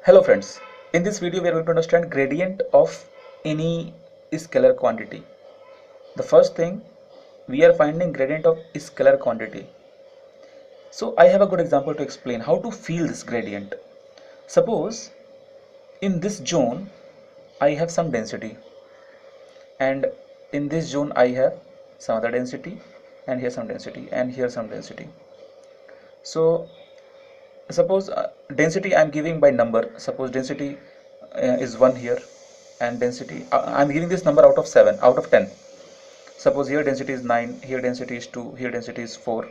Hello friends, in this video we are going to understand gradient of any scalar quantity. The first thing, we are finding gradient of scalar quantity. So I have a good example to explain how to feel this gradient. Suppose in this zone I have some density, and in this zone I have some other density, and here some density, and here some density. So suppose density I am giving by number. Suppose density is 1 here, and density I am giving this number out of 7 out of 10. Suppose here density is 9, here density is 2, here density is 4.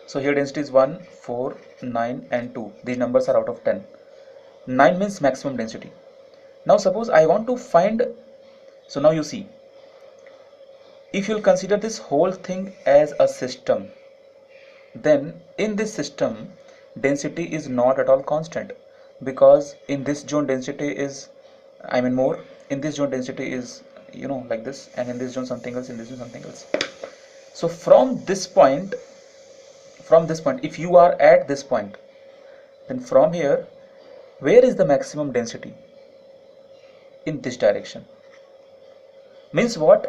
So here density is 1, 4, 9 and 2. These numbers are out of 10. 9 means maximum density. Now suppose I want to find, so now you see, if you'll consider this whole thing as a system, then in this system density is not at all constant, because in this zone density is more, in this zone density is like this, and in this zone something else, in this zone something else. So from this point, if you are at this point, then from here where is the maximum density? In this direction. Means what?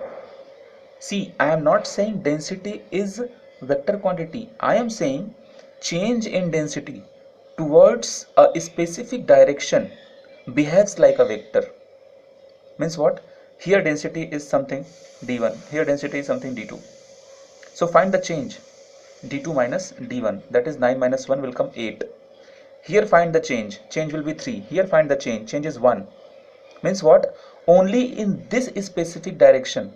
See, I am not saying density is vector quantity. I am saying change in density towards a specific direction behaves like a vector. Means what? Here density is something d1, here density is something d2. So find the change, d2 minus d1, that is 9 minus 1 will come 8. Here find the change will be 3. Here find the change is 1. Means what? Only in this specific direction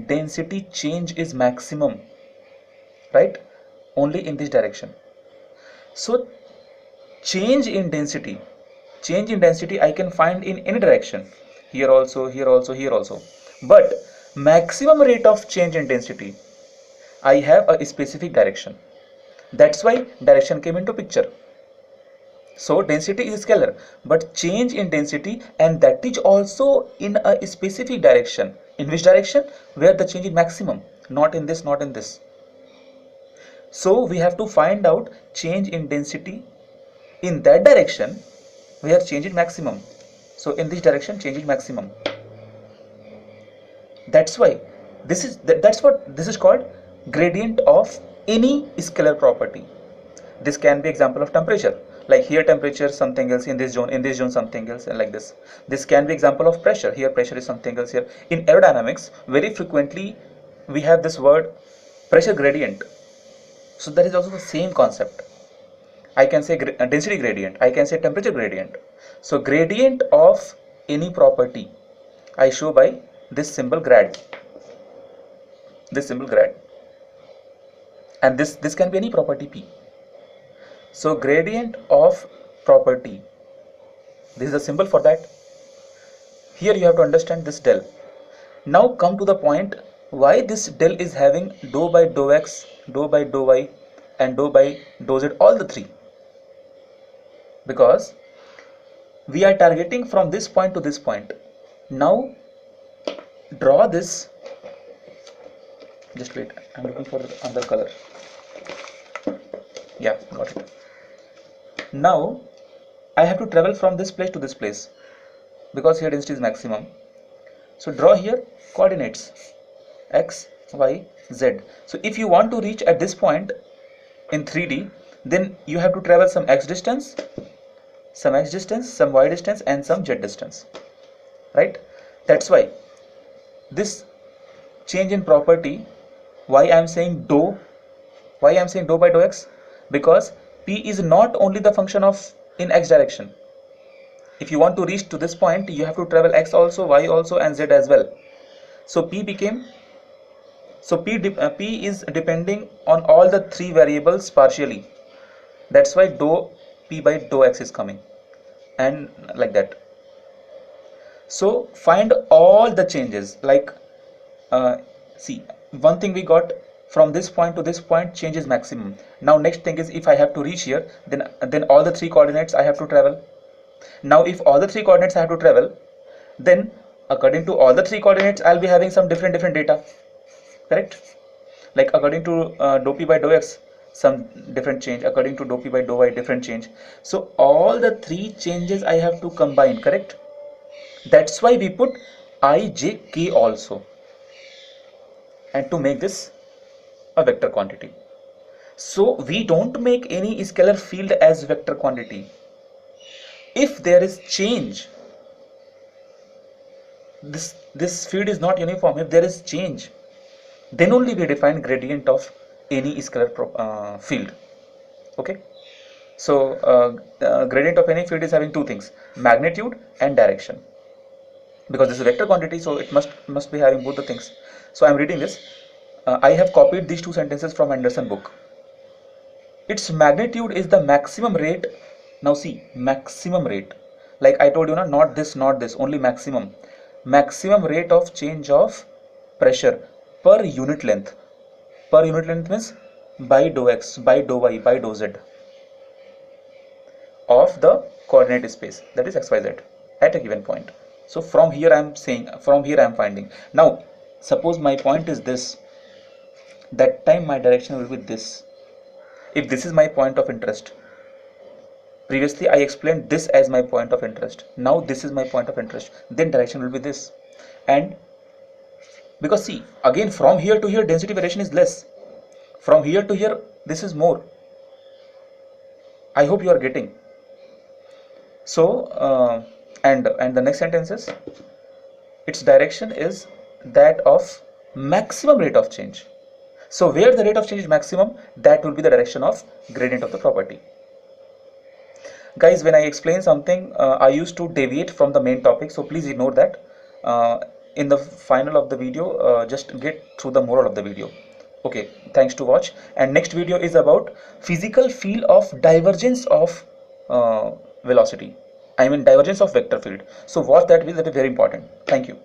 density change is maximum, right? Only in this direction. So change in density I can find in any direction, here also, here also, here also, but maximum rate of change in density I have a specific direction. That's why direction came into picture. So density is scalar, but change in density, and that is also in a specific direction. In which direction? Where the change is maximum, not in this, not in this. So we have to find out change in density in that direction where change is maximum. So in this direction change is maximum. That's why that's what this is called gradient of any scalar property. This can be example of temperature, like here temperature something else, in this zone something else, and like this. This can be example of pressure. Here pressure is something else. Here in aerodynamics very frequently we have this word pressure gradient. So that is also the same concept. I can say density gradient, I can say temperature gradient. So gradient of any property I show by this symbol grad, and this can be any property P. So gradient of property, this is a symbol for that. Here you have to understand this del. Now come to the point why this del is having dou by dou x, dou by dou y, and dou by dou z, all the three. Because we are targeting from this point to this point. Now draw this, just wait, I'm looking for another color. Yeah, got it. Now I have to travel from this place to this place, because here density is maximum. So draw here coordinates x, y, z. So if you want to reach at this point in 3D, then you have to travel some x distance, some y distance, and some z distance, right? That's why this change in property, why I am saying dou by dou x, because p is not only the function of in x direction. If you want to reach to this point, you have to travel x also, y also, and z as well. So p is depending on all the three variables partially. That's why dou p by dou x is coming, and like that. So find all the changes, like see, one thing we got, from this point to this point change is maximum. Now next thing is, if I have to reach here, then all the three coordinates I have to travel. Now if all the three coordinates I have to travel, then according to all the three coordinates I'll be having some different data, correct? Like according to dou p by dou x, some different change, according to dou p by dou y different change. So all the three changes I have to combine, correct? That's why we put I, j, k also, and to make this a vector quantity. So we don't make any scalar field as vector quantity. If there is change, this field is not uniform. If there is change, then only we define gradient of any scalar field. Okay, so gradient of any field is having two things, magnitude and direction. Because this is a vector quantity, so it must be having both the things. So I am reading this. I have copied these two sentences from Anderson book. Its magnitude is the maximum rate. Now see, maximum rate, like I told you, not this, only maximum rate of change of pressure per unit length. Per unit length means by dou x, by dou y, by dou z of the coordinate space, that is xyz, at a given point. So from here I am saying, from here I am finding. Now suppose my point is this, that time my direction will be this. If this is my point of interest, previously I explained this as my point of interest, now this is my point of interest, then direction will be this. And because see, again from here to here density variation is less, from here to here this is more. I hope you are getting. So and the next sentence is, its direction is that of maximum rate of change. So where the rate of change is maximum, that will be the direction of gradient of the property. Guys, when I explain something, I used to deviate from the main topic, so please ignore that. In the final of the video, just get through the moral of the video. Okay, thanks to watch. And next video is about physical field of divergence of velocity. I mean divergence of vector field. So watch that video, that is very important. Thank you.